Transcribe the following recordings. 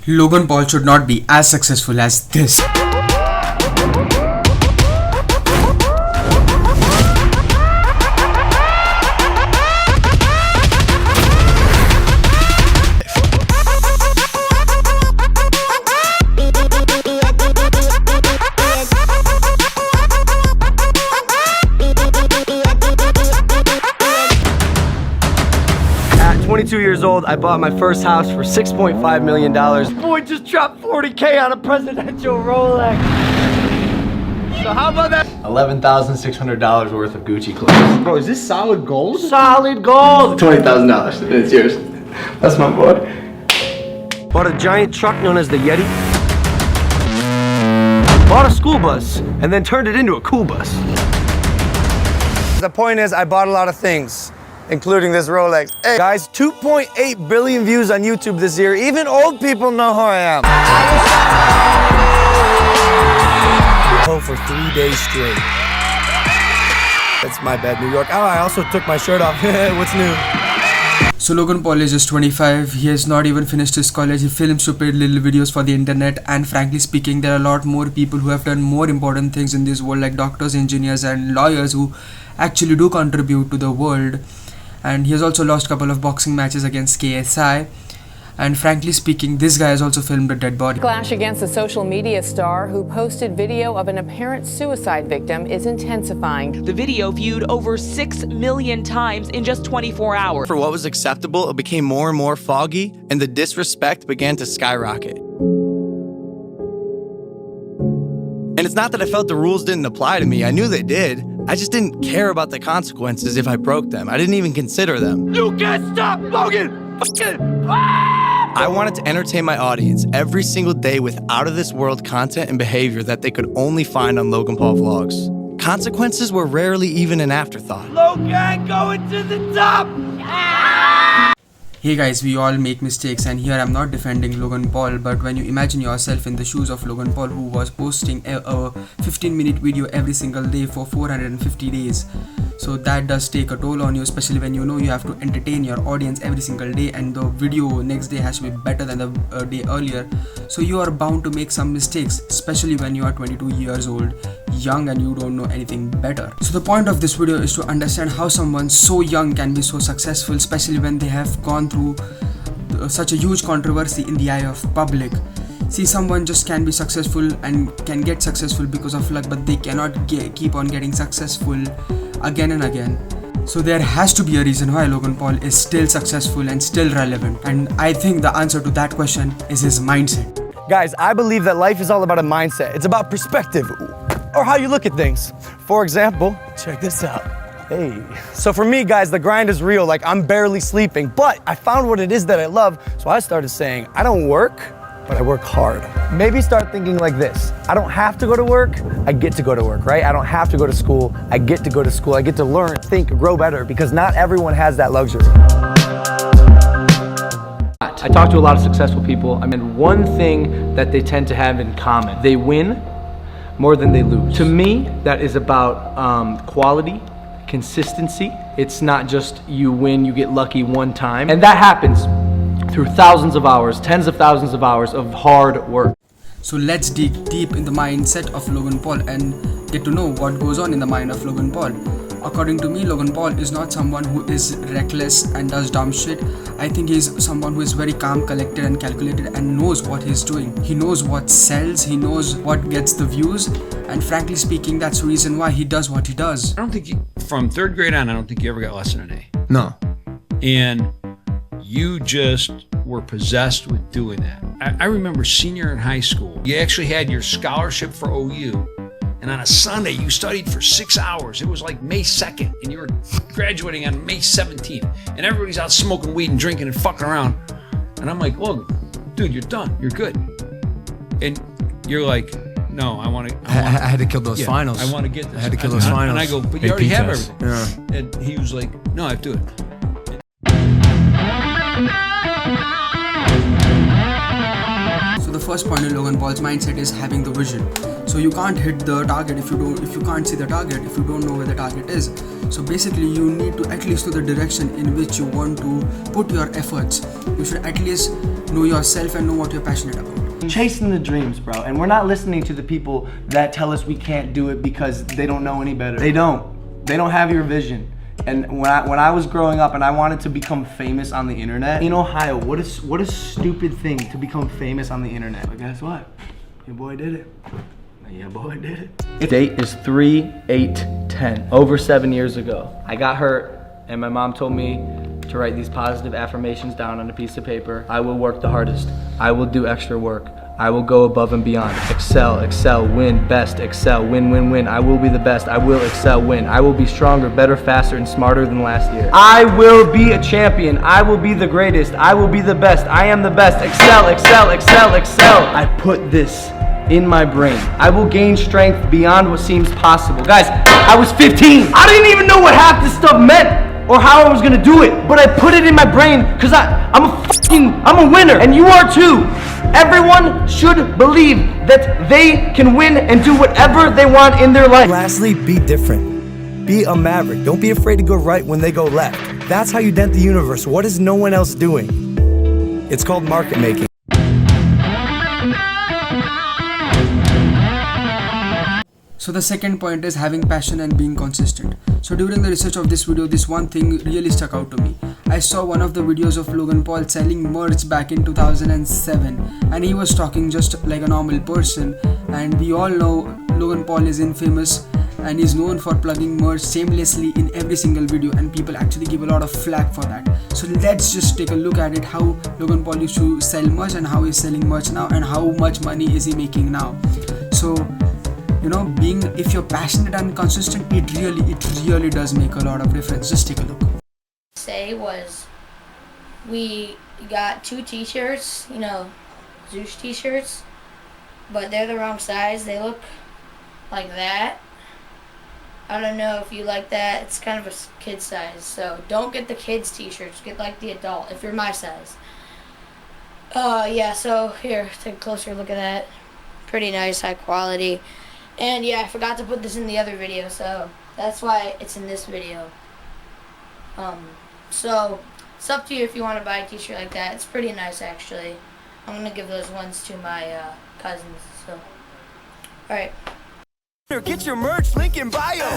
Logan Paul should not be as successful as this. At 22 years old, I bought my first house for $6.5 million. Boy just dropped 40K on a presidential Rolex. So how about that? $11,600 worth of Gucci clothes. Bro, is this solid gold? Solid gold! $20,000, and it's yours. That's my boy. Bought a giant truck known as the Yeti. Bought a school bus, and then turned it into a cool bus. The point is, I bought a lot of things, including this Rolex. Hey guys, 2.8 billion views on YouTube this year. Even old people know who I am. Oh, for 3 days straight. That's my bad, New York. Oh, I also took my shirt off. What's new? So Logan Paul is just 25, he has not even finished his college, he films stupid little videos for the internet, and frankly speaking there are a lot more people who have done more important things in this world, like doctors, engineers and lawyers who actually do contribute to the world. And he has also lost a couple of boxing matches against KSI. And frankly speaking, this guy has also filmed a dead body. Clash against the social media star who posted video of an apparent suicide victim is intensifying. The video viewed over 6 million times in just 24 hours. For what was acceptable, it became more and more foggy, and the disrespect began to skyrocket. And it's not that I felt the rules didn't apply to me. I knew they did. I just didn't care about the consequences if I broke them. I didn't even consider them. You can't stop Logan! I wanted to entertain my audience every single day with out-of-this-world content and behavior that they could only find on Logan Paul vlogs. Consequences were rarely even an afterthought. Logan going to the top! Hey guys, we all make mistakes, and here I'm not defending Logan Paul, but when you imagine yourself in the shoes of Logan Paul, who was posting a 15-minute video every single day for 450 days, so that does take a toll on you, especially when you know you have to entertain your audience every single day and the video next day has to be better than the day earlier. So you are bound to make some mistakes, especially when you are 22 years old, young, and you don't know anything better. So the point of this video is to understand how someone so young can be so successful, especially when they have gone through such a huge controversy in the eye of public. See, someone just can be successful and can get successful because of luck, but they cannot keep on getting successful again and again. So there has to be a reason why Logan Paul is still successful and still relevant, and I think the answer to that question is his mindset. Guys, I believe that life is all about a mindset. It's about perspective, or how you look at things. For example, check this out. Hey. So for me, guys, the grind is real. Like, I'm barely sleeping, but I found what it is that I love. So I started saying, I don't work, but I work hard. Maybe start thinking like this. I don't have to go to work, I get to go to work, right? I don't have to go to school, I get to go to school. I get to learn, think, grow better, because not everyone has that luxury. I talk to a lot of successful people. I mean, one thing that they tend to have in common, they win more than they lose. To me, that is about quality, consistency. It's not just you win, you get lucky one time. And that happens through thousands of hours, tens of thousands of hours of hard work. So let's dig deep in the mindset of Logan Paul and get to know what goes on in the mind of Logan Paul. According to me, Logan Paul is not someone who is reckless and does dumb shit. I think he's someone who is very calm, collected and calculated and knows what he's doing. He knows what sells, he knows what gets the views, and frankly speaking, that's the reason why he does what he does. I don't think from third grade on, I don't think you ever got less than an A. No. And you just were possessed with doing that. I remember senior in high school, you actually had your scholarship for OU, and on a Sunday you studied for 6 hours. It was like May 2nd, and you were graduating on May 17th, and everybody's out smoking weed and drinking and fucking around. And I'm like, well, dude, you're done, you're good. And you're like, no, I want to. I had to kill those finals. I want to get this. I had to kill those finals. And I go, but you already have test. everything. Yeah. And he was like, no, I have to do it. So the first point in Logan Paul's mindset is having the vision. So you can't hit the target if you can't see the target, if you don't know where the target is. So basically you need to at least know the direction in which you want to put your efforts. You should at least know yourself and know what you're passionate about. Chasing the dreams, bro. And we're not listening to the people that tell us we can't do it because they don't know any better. They don't have your vision. And when I was growing up and I wanted to become famous on the internet, in Ohio, what a stupid thing to become famous on the internet. But guess what? Your boy did it. Your boy did it. Date is 3/8/10. Over 7 years ago. I got hurt and my mom told me to write these positive affirmations down on a piece of paper. I will work the hardest. I will do extra work. I will go above and beyond. Excel, excel, win, best, excel, win, win, win. I will be the best. I will excel, win. I will be stronger, better, faster, and smarter than last year. I will be a champion. I will be the greatest. I will be the best. I am the best. Excel, excel, excel, excel. I put this in my brain. I will gain strength beyond what seems possible. Guys, I was 15. I didn't even know what half this stuff meant or how I was gonna do it, but I put it in my brain because I'm a winner, and you are too. Everyone should believe that they can win and do whatever they want in their life. Lastly, be different. Be a maverick. Don't be afraid to go right when they go left. That's how you dent the universe. What is no one else doing? It's called market making. So the second point is having passion and being consistent. So during the research of this video, this one thing really stuck out to me. I saw one of the videos of Logan Paul selling merch back in 2007, and he was talking just like a normal person. And we all know Logan Paul is infamous and is known for plugging merch shamelessly in every single video, and people actually give a lot of flack for that. So let's just take a look at it, how Logan Paul used to sell merch and how he's selling merch now, and how much money is he making now. So you know, if you're passionate and consistent, it really does make a lot of difference. Just take a look. Say was, we got 2 t-shirts, you know, Zeus t-shirts, but they're the wrong size. They look like that. I don't know if you like that. It's kind of a kid size, so don't get the kids t-shirts. Get like the adult if you're my size. Yeah, so here, take a closer look at that. Pretty nice, high quality. And yeah, I forgot to put this in the other video, so that's why it's in this video. So it's up to you if you want to buy a t-shirt like that. It's pretty nice, actually. I'm gonna give those ones to my cousins. So, all right. Get your merch, link in bio.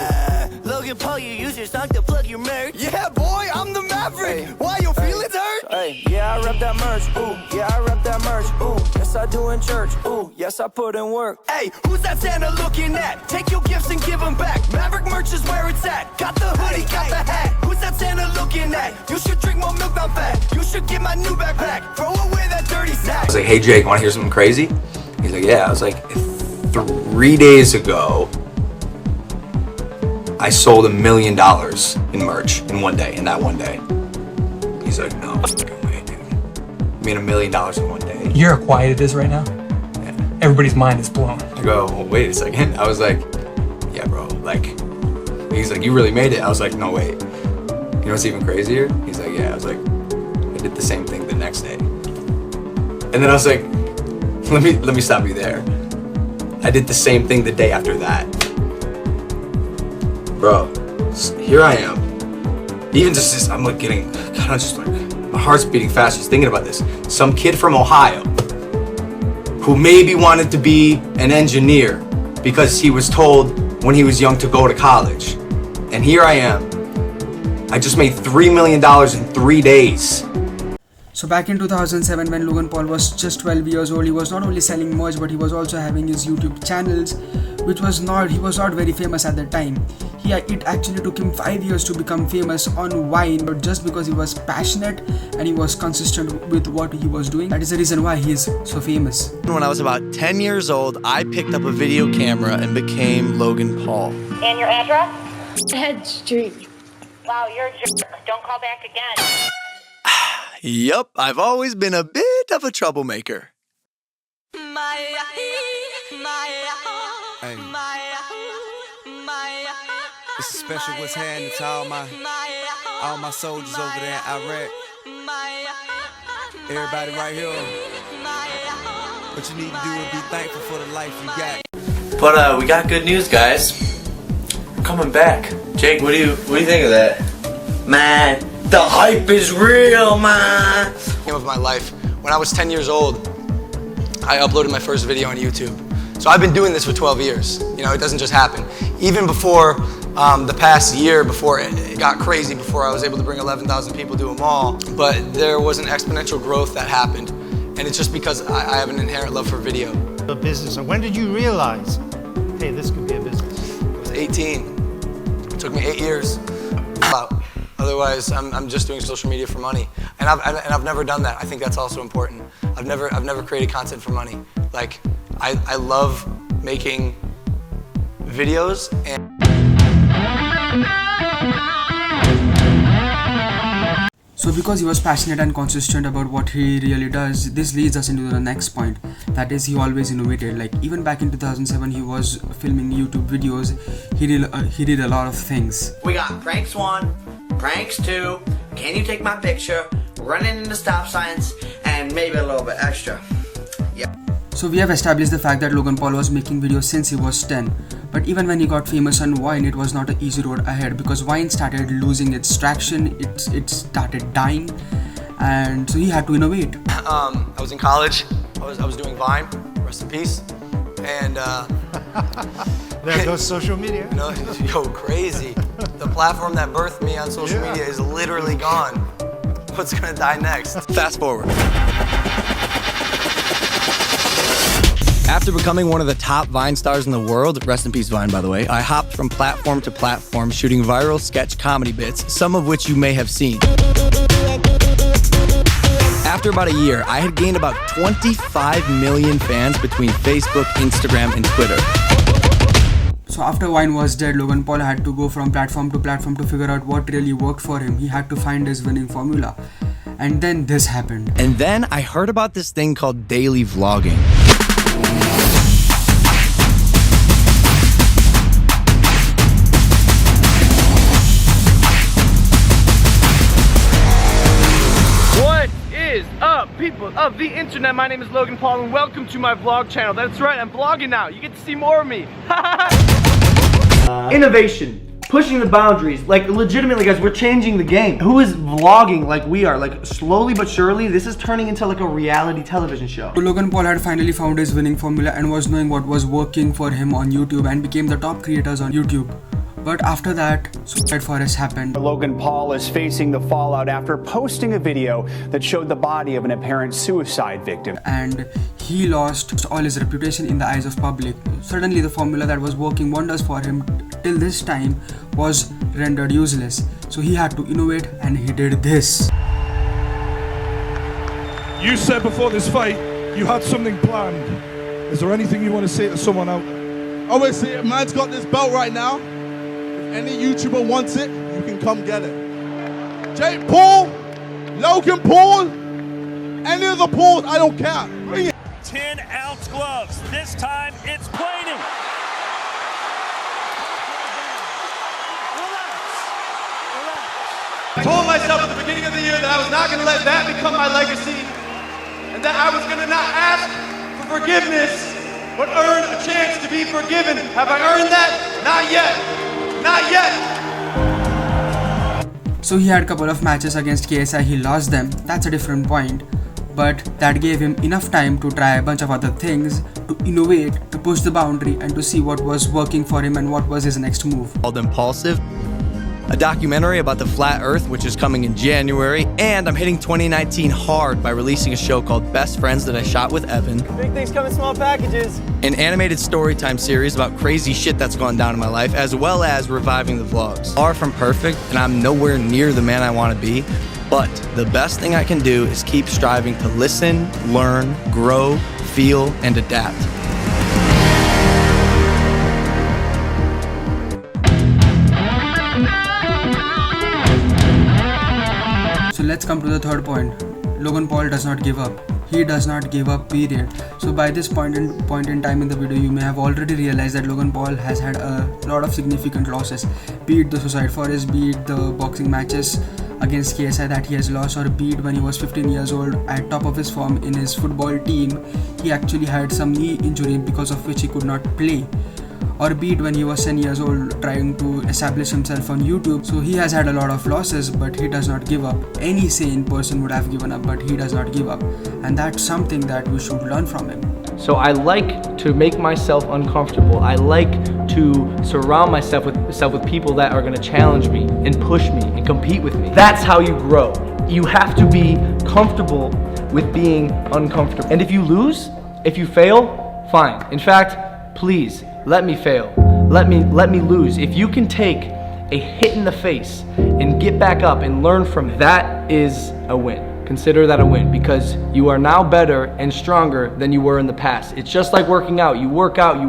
Logan Paul, you use your song to plug your merch. Yeah, boy, I'm the maverick. Why your feelings hurt? Hey, yeah, I rep that merch. Ooh, yeah, I rep that merch. Ooh, yes, I do in church. Ooh, yes, I put in work. Hey, who's that Santa looking at? Take your gifts and give them back. Maverick merch is where it's at. Got the hoodie, got the hat. Who's that Santa looking at? You should drink more milk, not fat. You should get my new backpack. Throw away that dirty sack. I was like, hey Jake, wanna hear something crazy? He's like, yeah. I was like, 3 days ago, I sold $1 million in merch in one day, in that one day. He's like, no fucking way, dude. I made $1 million in one day. You're how quiet it is right now? Yeah. Everybody's mind is blown. I go, well, wait a second. I was like, yeah, bro, like, he's like, you really made it? I was like, no, wait. You know what's even crazier? He's like, yeah. I was like, I did the same thing the next day. And then I was like, let me stop you there. I did the same thing the day after that. Bro, here I am. Even just this, I'm like getting, kind of just like, my heart's beating fast just thinking about this. Some kid from Ohio who maybe wanted to be an engineer because he was told when he was young to go to college. And here I am. I just made $3 million in 3 days. So back in 2007, when Logan Paul was just 12 years old, he was not only selling merch, but he was also having his YouTube channels, he was not very famous at that time. It actually took him 5 years to become famous on Vine, but just because he was passionate and he was consistent with what he was doing, that is the reason why he is so famous. When I was about 10 years old, I picked up a video camera and became Logan Paul. And your address? Head Street. Wow, you're a jerk. Don't call back again. Yup, I've always been a bit of a troublemaker. Hey. It's a special what's happening to all my soldiers over there in Iraq. Everybody right here. What you need to do is be thankful for the life you got. But we got good news, guys. We're coming back. Jake, what do you think of that? Man, the hype is real, man. Of my life. When I was 10 years old, I uploaded my first video on YouTube. So I've been doing this for 12 years. You know, it doesn't just happen. Even before the past year, before it got crazy, before I was able to bring 11,000 people to a mall, but there was an exponential growth that happened. And it's just because I have an inherent love for video. A business. And when did you realize, hey, this could be a business? I was 18. It took me 8 years. Otherwise, I'm just doing social media for money, and I've never done that. I think that's also important. I've never created content for money. Like, I love making videos and. So because he was passionate and consistent about what he really does, this leads us into the next point. That is, he always innovated. Like, even back in 2007, he was filming YouTube videos. He did a lot of things. We got pranks 1, pranks 2, can you take my picture, running into stop signs, and maybe a little bit extra. Yeah. So we have established the fact that Logan Paul was making videos since he was 10. But even when he got famous on Vine, it was not an easy road ahead, because Vine started losing its traction, it started dying, and so he had to innovate. I was in college, I was doing Vine, rest in peace, and there goes social media. You know, yo, crazy. The platform that birthed me on social media is literally gone. What's gonna die next? Fast forward. After becoming one of the top Vine stars in the world, rest in peace Vine by the way, I hopped from platform to platform shooting viral sketch comedy bits, some of which you may have seen. After about a year, I had gained about 25 million fans between Facebook, Instagram, and Twitter. So after Vine was dead, Logan Paul had to go from platform to platform to figure out what really worked for him. He had to find his winning formula. And then this happened. And then I heard about this thing called daily vlogging. What is up, people of the internet? My name is Logan Paul and welcome to my vlog channel. That's right, I'm vlogging now. You get to see more of me. Innovation. Pushing the boundaries, like legitimately guys, we're changing the game. Who is vlogging like we are? Like slowly but surely, this is turning into like a reality television show. So Logan Paul had finally found his winning formula and was knowing what was working for him on YouTube and became the top creators on YouTube. But after that, Suicide Forest happened. Logan Paul is facing the fallout after posting a video that showed the body of an apparent suicide victim. And he lost all his reputation in the eyes of public. Suddenly the formula that was working wonders for him till this time was rendered useless. So he had to innovate, and he did this. You said before this fight you had something planned. Is there anything you want to say to someone out? Obviously, a man's got this belt right now. Any YouTuber wants it, you can come get it. Jake Paul, Logan Paul, any of the Pauls, I don't care. Bring it. 10-ounce gloves. This time it's planing. I told myself at the beginning of the year that I was not going to let that become my legacy, and that I was going to not ask for forgiveness, but earn a chance to be forgiven. Have I earned that? Not yet. Not yet! So he had a couple of matches against KSI, he lost them, that's a different point. But that gave him enough time to try a bunch of other things, to innovate, to push the boundary, and to see what was working for him and what was his next move. Called Impulsive, a documentary about the flat earth which is coming in January, and I'm hitting 2019 hard by releasing a show called Best Friends that I shot with Evan. Big things come in small packages. An animated storytime series about crazy shit that's gone down in my life, as well as reviving the vlogs. Far from perfect, and I'm nowhere near the man I want to be, but the best thing I can do is keep striving to listen, learn, grow, feel, and adapt. So let's come to the third point. Logan Paul does not give up. he does not give up, period. So by this point in time in the video, you may have already realized that Logan Paul has had a lot of significant losses, be it the Suicide Forest, be it the boxing matches against KSI that he has lost, or be it when he was 15 years old at top of his form in his football team, he actually had some knee injury because of which he could not play, or be it when he was 10 years old trying to establish himself on YouTube. So he has had a lot of losses, but he does not give up. Any sane person would have given up, but he does not give up, and that's something that we should learn from him. So I like to make myself uncomfortable. I like to surround myself with people that are going to challenge me and push me and compete with me. That's how you grow. You have to be comfortable with being uncomfortable. And if you lose, if you fail, fine. In fact, please let me fail. Let me lose. If you can take a hit in the face and get back up and learn from it, that is a win. Consider that a win, because you are now better and stronger than you were in the past. It's just like working out. You work out,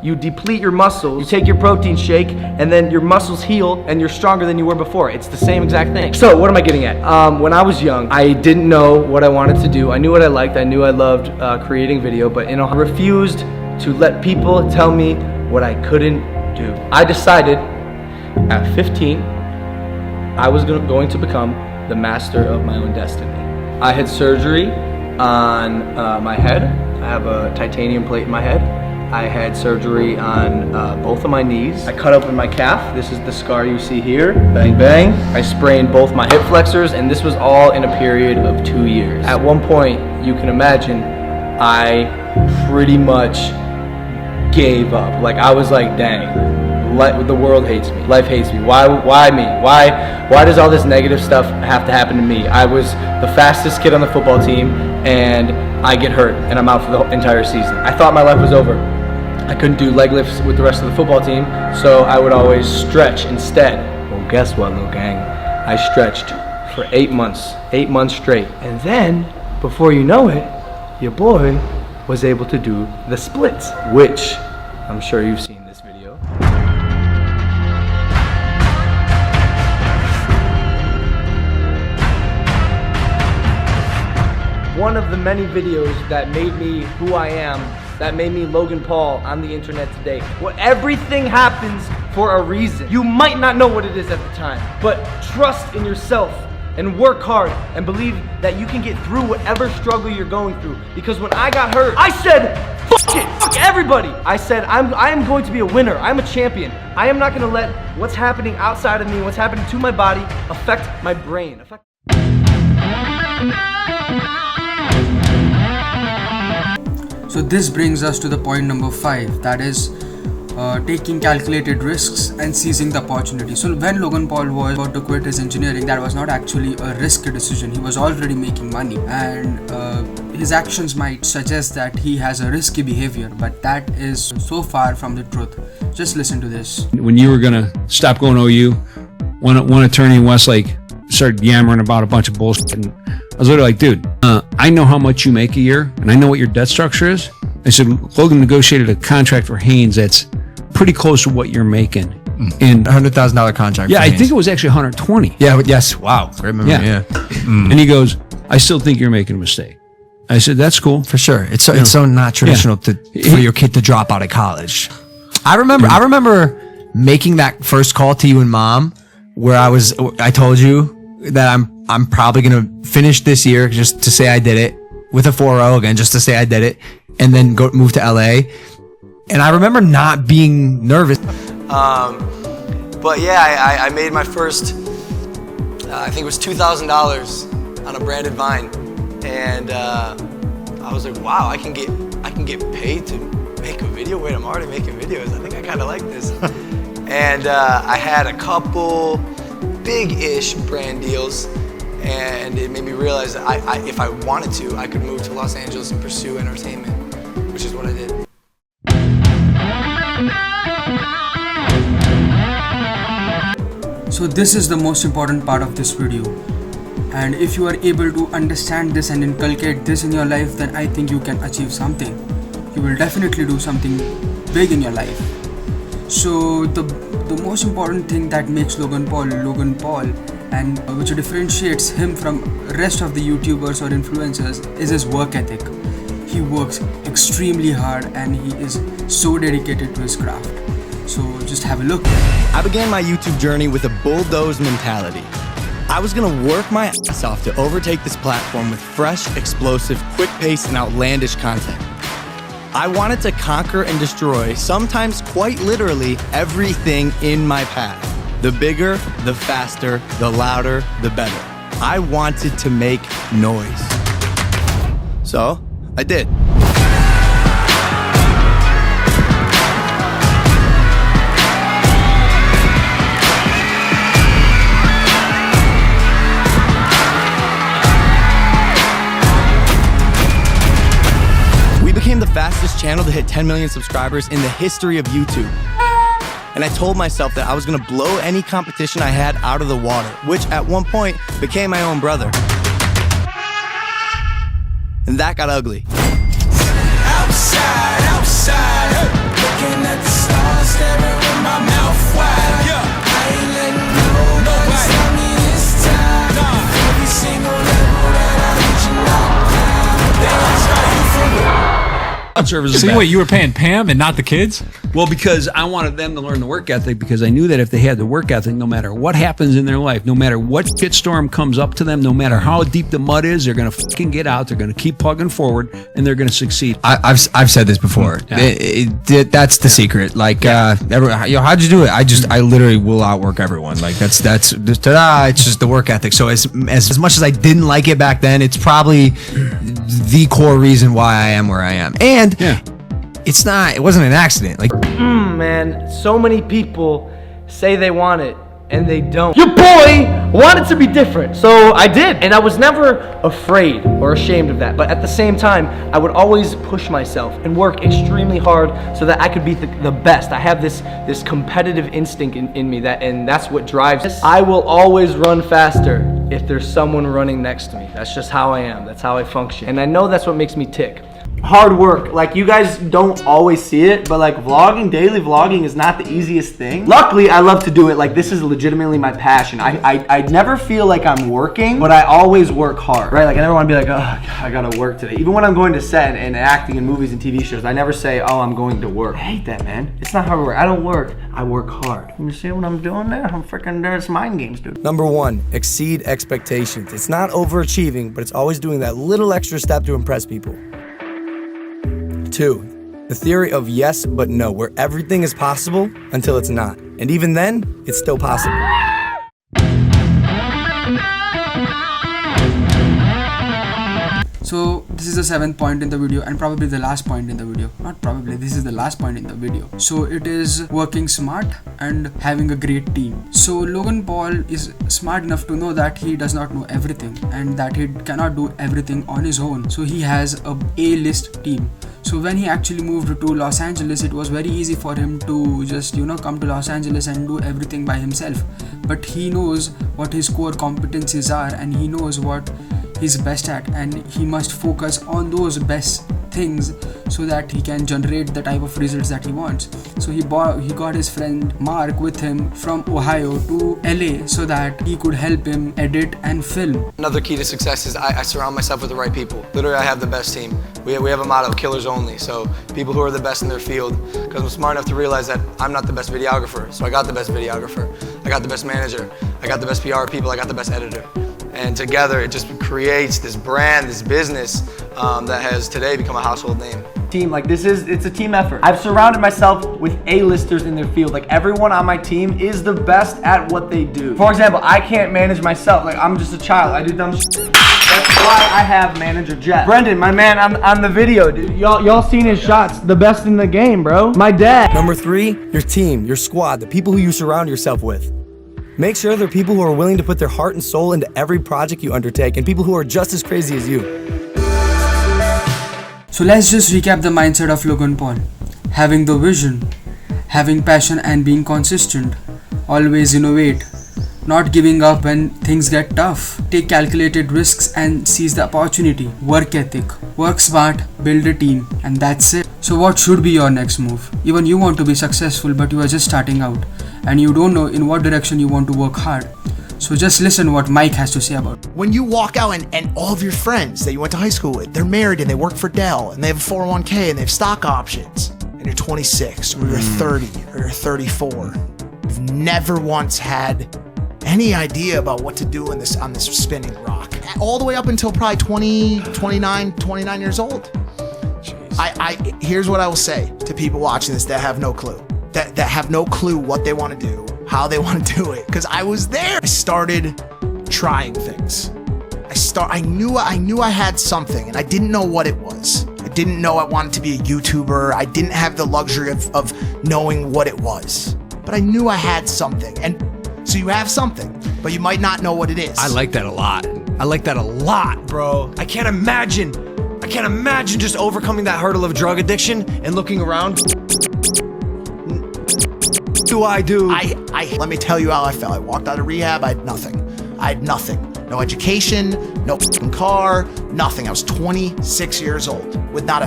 you deplete your muscles, you take your protein shake, and then your muscles heal and you're stronger than you were before. It's the same exact thing. So what am I getting at? When I was young, I didn't know what I wanted to do. I knew what I liked. I knew I loved creating video, but I refused to let people tell me what I couldn't do. I decided at 15, I was going to become the master of my own destiny. I had surgery on my head. I have a titanium plate in my head. I had surgery on both of my knees. I cut open my calf. This is the scar you see here. Bang, bang. I sprained both my hip flexors, and this was all in a period of 2 years. At one point, you can imagine, I pretty much gave up. Like, I was like, dang. The world hates me. Life hates me. Why me? Why does all this negative stuff have to happen to me? I was the fastest kid on the football team, and I get hurt, and I'm out for the entire season. I thought my life was over. I couldn't do leg lifts with the rest of the football team, so I would always stretch instead. Well, guess what, little gang? I stretched for 8 months straight. And then, before you know it, your boy was able to do the splits, which I'm sure you've seen this video. One of the many videos that made me who I am, that made me Logan Paul on the internet today. Well, everything happens for a reason. You might not know what it is at the time, but trust in yourself and work hard and believe that you can get through whatever struggle you're going through. Because when I got hurt, I said, fuck it, fuck everybody. I said, I am going to be a winner. I'm a champion. I am not gonna let what's happening outside of me, what's happening to my body, affect my brain. So this brings us to the point number 5, that is taking calculated risks and seizing the opportunity. So when Logan Paul was about to quit his engineering, that was not actually a risky decision. He was already making money, and his actions might suggest that he has a risky behavior, but that is so far from the truth. Just listen to this. When you were gonna stop going OU, one attorney in Westlake started yammering about a bunch of bullshit, and I was literally like, dude, I know how much you make a year, and I know what your debt structure is. I said, Logan negotiated a contract for Haynes that's pretty close to what you're making. And $100,000 contract. Yeah, for I Haynes. think it was actually 120. Yeah, yes. Wow. Great memory. Yeah. And he goes, I still think you're making a mistake. I said, that's cool. For sure. It's so not traditional for your kid to drop out of college. I remember making that first call to you and mom where I told you that I'm probably going to finish this year just to say I did it with a 4.0 again, just to say I did it, and then move to LA. And I remember not being nervous. But yeah, I made my first, I think it was $2,000 on a branded Vine. And I was like, wow, I can get paid to make a video. Wait, I'm already making videos. I think I kind of like this. And I had a couple big-ish brand deals, and it made me realize that if I wanted to, I could move to Los Angeles and pursue entertainment, which is what I did. So this is the most important part of this video, and if you are able to understand this and inculcate this in your life, then I think you can achieve something. You will definitely do something big in your life. So the most important thing that makes Logan Paul, and which differentiates him from rest of the YouTubers or influencers is his work ethic. He works extremely hard and he is so dedicated to his craft. So just have a look. I began my YouTube journey with a bulldoze mentality. I was gonna work my ass off to overtake this platform with fresh, explosive, quick-paced, and outlandish content. I wanted to conquer and destroy, sometimes quite literally, everything in my path. The bigger, the faster, the louder, the better. I wanted to make noise. So, I did. We became the fastest channel to hit 10 million subscribers in the history of YouTube. And I told myself that I was gonna blow any competition I had out of the water, which at one point became my own brother. And that got ugly. Outside, outside, looking at the stars, staring with my mouth wide. I ain't letting nobody stop me this time. Every single level that I reach, you knock down. They ask how you from. So wait, you were paying Pam and not the kids? Well, because I wanted them to learn the work ethic, because I knew that if they had the work ethic, no matter what happens in their life, no matter what shitstorm comes up to them, no matter how deep the mud is, they're going to fucking get out, they're going to keep plugging forward, and they're going to succeed. I've said this before. Yeah. That's the secret. Like, how'd you do it? I literally will outwork everyone. Like it's just the work ethic. So as much as I didn't like it back then, it's probably the core reason why I am where I am. And it wasn't an accident. Like, Man, so many people say they want it and they don't. Your boy wanted to be different, so I did. And I was never afraid or ashamed of that. But at the same time, I would always push myself and work extremely hard so that I could be the best. I have this competitive instinct in me, and that's what drives us. I will always run faster if there's someone running next to me. That's just how I am. That's how I function. And I know that's what makes me tick. Hard work. Like, you guys don't always see it, but like daily vlogging is not the easiest thing. Luckily, I love to do it. Like, this is legitimately my passion. I never feel like I'm working, but I always work hard, right? Like, I never want to be like, oh, I gotta work today. Even when I'm going to set and acting in movies and TV shows, I never say, oh, I'm going to work. I hate that, man. It's not hard work. I don't work. I work hard. You see what I'm doing there? I'm freaking there. It's mind games, dude. Number 1, exceed expectations. It's not overachieving, but it's always doing that little extra step to impress people. 2, the theory of yes but no, where everything is possible until it's not. And even then, it's still possible. So this is the 7th point in the video and probably the last point in the video. Not probably, this is the last point in the video. So it is working smart and having a great team. So Logan Paul is smart enough to know that he does not know everything and that he cannot do everything on his own. So he has a A-list team. So when he actually moved to Los Angeles, it was very easy for him to just, come to Los Angeles and do everything by himself. But he knows what his core competencies are and he knows what he's best at, and he must focus on those best things so that he can generate the type of results that he wants. So he got his friend Mark with him from Ohio to LA so that he could help him edit and film. Another key to success is I surround myself with the right people. Literally, I have the best team. We have a motto, killers only. So people who are the best in their field. Because I'm smart enough to realize that I'm not the best videographer. So I got the best videographer. I got the best manager. I got the best PR people. I got the best editor. And together, it just creates this brand, this business that has today become a household name. Team, like it's a team effort. I've surrounded myself with A-listers in their field. Like, everyone on my team is the best at what they do. For example, I can't manage myself. Like, I'm just a child. I do dumb shit. That's why I have manager Jeff. Brendan, my man on the video, dude. Y'all seen his shots. The best in the game, bro. My dad. Number 3, your team, your squad, the people who you surround yourself with. Make sure they're people who are willing to put their heart and soul into every project you undertake, and people who are just as crazy as you. So let's just recap the mindset of Logan Paul. Having the vision, having passion and being consistent, always innovate, not giving up when things get tough, take calculated risks and seize the opportunity, work ethic, work smart, build a team, and that's it. So what should be your next move? Even you want to be successful, but you are just starting out and you don't know in what direction you want to work hard. So just listen what Mike has to say about it. When you walk out and all of your friends that you went to high school with, they're married and they work for Dell and they have a 401k and they have stock options, and you're 26 or you're 30 or you're 34, you've never once had any idea about what to do on this spinning rock. All the way up until probably 29 years old. Here's what I will say to people watching this that have no clue. That have no clue what they want to do, how they want to do it. Because I was there. I started trying things. I knew I had something and I didn't know what it was. I didn't know I wanted to be a YouTuber. I didn't have the luxury of knowing what it was. But I knew I had something. And so you have something, but you might not know what it is. I like that a lot. I like that a lot, bro. I can't imagine just overcoming that hurdle of drug addiction and looking around. Let me tell you how I felt. I walked out of rehab, I had nothing. No education, no car, nothing. I was 26 years old with not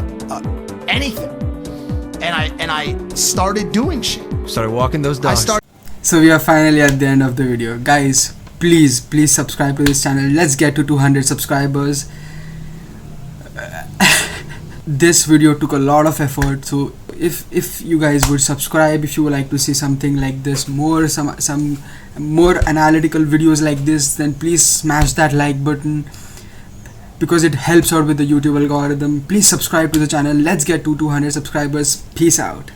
anything. And I started doing shit. Started walking those dogs. So we are finally at the end of the video. Guys, please subscribe to this channel. Let's get to 200 subscribers. This video took a lot of effort, so if you guys would subscribe, if you would like to see something like this, some more analytical videos like this, then please smash that like button because it helps out with the YouTube algorithm. Please subscribe to the channel. Let's get to 200 subscribers. Peace out.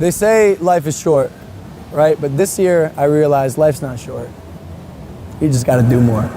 They say life is short, right? But this year I realized life's not short. You just gotta do more.